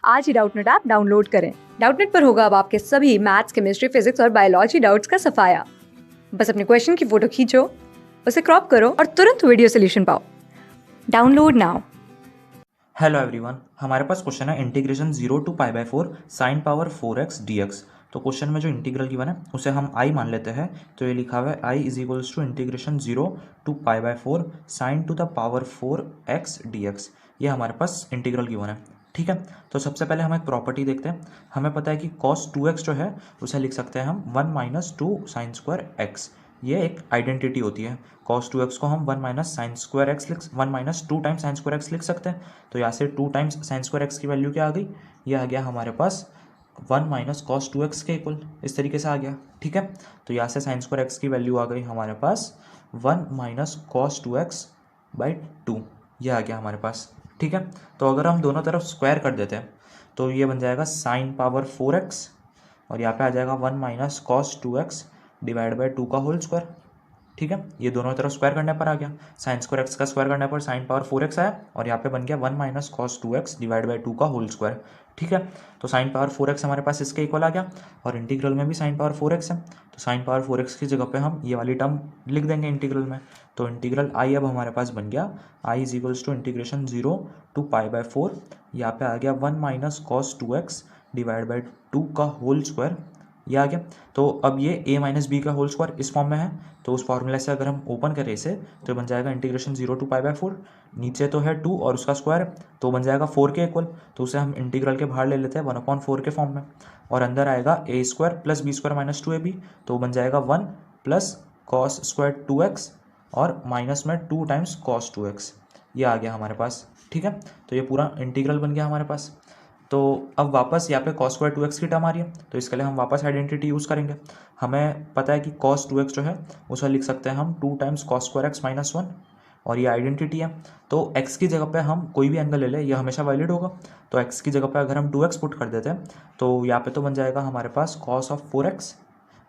आज ही Doubtnut app download करें। Doubtnut पर होगा अब आपके सभी मैथ्स, केमिस्ट्री, फिजिक्स और बायोलॉजी डाउट्स का सफाया। बस अपने क्वेश्चन की फोटो खींचो, उसे क्रॉप करो और तुरंत वीडियो सोल्यूशन पाओ। Download now. हेलो एवरीवन, हमारे पास क्वेश्चन है integration 0 to π/4 sine power 4x dx। तो क्वेश्चन में जो इंटीग्रल गिवन है उसे हम आई मान लेते हैं। तो ये लिखा हुआ है I is equals to integration 0 to π/4 sine to the power 4x dx। ये हमारे पास इंटीग्रल गिवन है। ठीक है, तो सबसे पहले हम एक प्रॉपर्टी देखते हैं। हमें पता है कि cos 2x जो है उसे लिख सकते हैं हम 1 - 2 साइन स्क्वायर x। ये एक आइडेंटिटी होती है। cos 2x को हम 1 - साइन स्क्वायर एक्स लिख 1 - 2 टाइम्स साइन स्क्वायर एक्स लिख सकते हैं। तो यहाँ से 2 टाइम्स साइन स्क्वायर एक्स की वैल्यू क्या आ गई, ये आ गया हमारे पास 1 - cos 2x के इक्वल, इस तरीके से आ गया। ठीक है, तो यहाँ से साइन स्क्वायर एक्स की वैल्यू आ गई हमारे पास 1 - cos 2x/2, ये आ गया हमारे पास। ठीक है, तो अगर हम दोनों तरफ स्क्वायर कर देते हैं तो ये बन जाएगा साइन पावर 4x और यहाँ पे आ जाएगा 1 - cos 2x डिवाइड बाई 2 का होल स्क्वायर। ठीक है, ये दोनों तरफ स्क्वायर करने पर आ गया, साइन स्क्वायर एक्स का स्क्वायर करने पर साइन पावर 4x आया और यहाँ पे बन गया 1 - cos 2x डिवाइड बाई 2 का होल स्क्वायर। ठीक है, तो साइन पावर 4x हमारे पास इसके इक्वल आ गया और इंटीग्रल में भी साइन पावर 4x है, तो साइन पावर 4x की जगह पे हम ये वाली टर्म लिख देंगे इंटीग्रल में। तो इंटीग्रल आई अब हमारे पास बन गया I is equals to integration 0 to π/4, यहाँ पे आ गया 1 - cos 2x डिवाइड बाई 2 का होल स्क्वायर, ये आ गया। तो अब ये a - b का होल स्क्वायर इस फॉर्म में है, तो उस फॉर्मूले से अगर हम ओपन करें इसे तो बन जाएगा इंटीग्रेशन 0 to π/4, नीचे तो है 2 और उसका स्क्वायर तो बन जाएगा 4 के इक्वल, तो उसे हम इंटीग्रल के बाहर ले लेते हैं 1/4 के फॉर्म में, और अंदर आएगा a² + b² - 2ab, तो बन जाएगा 1 + cos² 2x और माइनस में 2 टाइम्स cos 2x, ये आ गया हमारे पास। ठीक है, तो ये पूरा इंटीग्रल बन गया हमारे पास। तो अब वापस यहाँ पे cos² 2x की टर्म आ रही है, तो इसके लिए हम वापस आइडेंटिटी यूज़ करेंगे। हमें पता है कि cos 2x जो है उसे लिख सकते हैं हम 2 टाइम्स cos² x - 1, और ये आइडेंटिटी है। तो x की जगह पे हम कोई भी एंगल ले लें, ये हमेशा वैलिड होगा। तो x की जगह पे अगर हम 2x पुट कर देते हैं तो यहाँ पे तो बन जाएगा हमारे पास cos ऑफ 4x।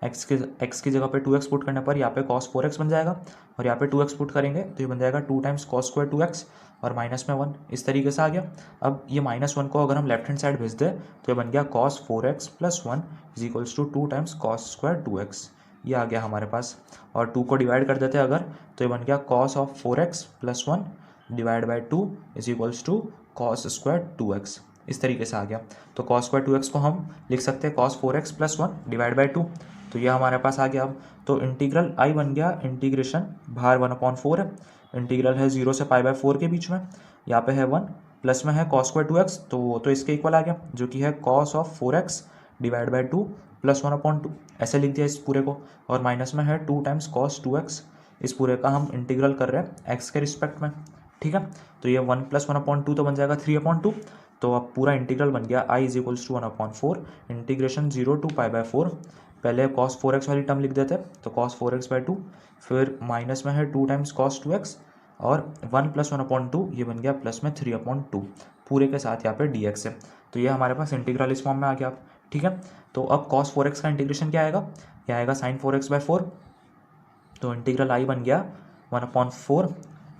x की जगह पे 2x पुट करने पर यहाँ पे cos 4x बन जाएगा, और यहाँ पे 2x पुट करेंगे तो ये बन जाएगा 2 टाइम्स cos² 2x और माइनस में 1, इस तरीके से आ गया। अब ये -1 को अगर हम लेफ्ट हैंड साइड भेज दें तो ये बन गया cos 4x + 1 is equals to 2 times cos² 2x, ये आ गया हमारे पास। और 2 को डिवाइड कर देते हैं अगर, तो ये बन गया cos of 4x + 1 divide by 2 is equals to cos² 2x, इस तरीके से आ गया। तो cos² 2x को हम लिख सकते हैं cos 4x + 1 डिवाइड बाई 2, तो ये हमारे पास आ गया। अब तो इंटीग्रल आई बन गया इंटीग्रेशन बाहर 1/4 है, इंटीग्रल है 0 से π/4 के बीच में, यहाँ पे है 1 प्लस में है cos² 2x, तो वो तो इसके इक्वल आ गया जो कि है cos of 4x divide by 2 + 1/2, ऐसे लिख दिया इस पूरे को, और माइनस में है 2 टाइम्स cos 2x, इस पूरे का हम इंटीग्रल कर रहे हैं x के रिस्पेक्ट में। ठीक है, तो ये 1 + 1/2 तो बन जाएगा 3/2, तो अब पूरा इंटीग्रल बन गया I is equals to 1/4 integration 0 to π/4। पहले cos 4x वाली टर्म लिख देते हैं, तो cos 4x/2, फिर माइनस में है 2 टाइम्स cos 2x और 1 + 1/2, ये बन गया प्लस में 3/2, पूरे के साथ यहाँ पे dx है। तो ये हमारे पास इंटीग्रल इस फॉर्म में आ गया। ठीक है, तो अब cos 4x का इंटीग्रेशन क्या आएगा, यह आएगा sin 4x/4, तो इंटीग्रल आई बन गया 1/4,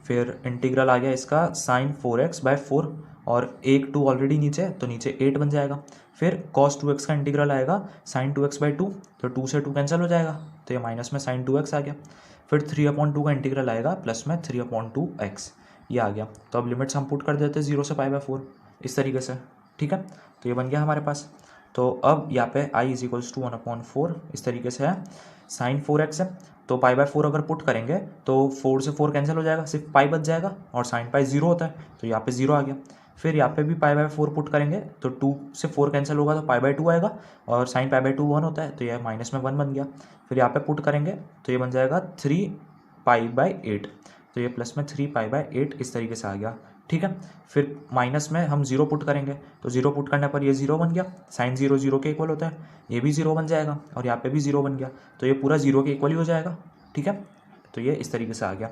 फिर इंटीग्रल आ गया इसका sin 4x/4, और 2 ऑलरेडी नीचे, तो नीचे 8 बन जाएगा। फिर cos 2x का इंटीग्रल आएगा sin 2x/2, तो 2 से 2 कैंसिल हो जाएगा, तो ये माइनस में sin 2x आ गया। फिर 3/2 का इंटीग्रल आएगा प्लस में 3/2x, ये आ गया। तो अब लिमिट्स हम पुट कर देते हैं 0 से π/4 इस तरीके से। ठीक है, तो ये बन गया हमारे पास। तो अब यहाँ पे i इज इक्वल्स टू 1/4 इस तरीके से है, sin 4x है, तो π/4 अगर पुट करेंगे तो 4 से 4 कैंसिल हो जाएगा, सिर्फ पाई बच जाएगा, और sin पाई 0 होता है तो यहाँ पे 0 आ गया। फिर यहाँ पे भी π/4 पुट करेंगे तो 2 से 4 कैंसिल होगा तो π/2 आएगा, और sin π/2 1 होता है तो यह माइनस में 1 बन गया। फिर यहाँ पे पुट करेंगे तो ये बन जाएगा 3π/8, तो ये प्लस में 3π/8 इस तरीके से आ गया। ठीक है, फिर माइनस में हम 0 पुट करेंगे तो 0 पुट करने पर ये 0 बन गया, sin 0 0 के इक्वल होता है, ये भी 0 बन जाएगा, और यहाँ पे भी 0 बन गया, तो ये पूरा 0 के इक्वल ही हो जाएगा। ठीक है, तो ये इस तरीके से आ गया।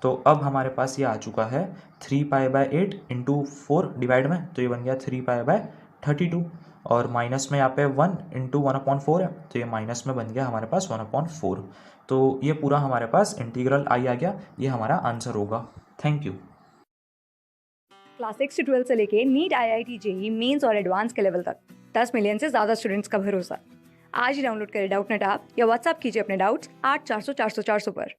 तो अब हमारे पास ये आ चुका है 3π/8 इंटू 4 डिवाइड में, तो ये बन गया 3π/32, और माइनस में यहाँ पे 1 इंटू 1/4 है, तो ये माइनस में बन गया हमारे पास 1/4। तो ये पूरा हमारे पास इंटीग्रल आई आ गया, ये हमारा आंसर होगा। Thank you. क्लास 6 से 12 से लेके नीट, IIT, जेई मेंस और एडवांस के लेवल तक 10 मिलियन से ज्यादा स्टूडेंट्स का भरोसा। आज ही डाउनलोड करें डाउटनेट ऐप या व्हाट्सएप कीजिए अपने डाउट्स 8400 400 400 पर।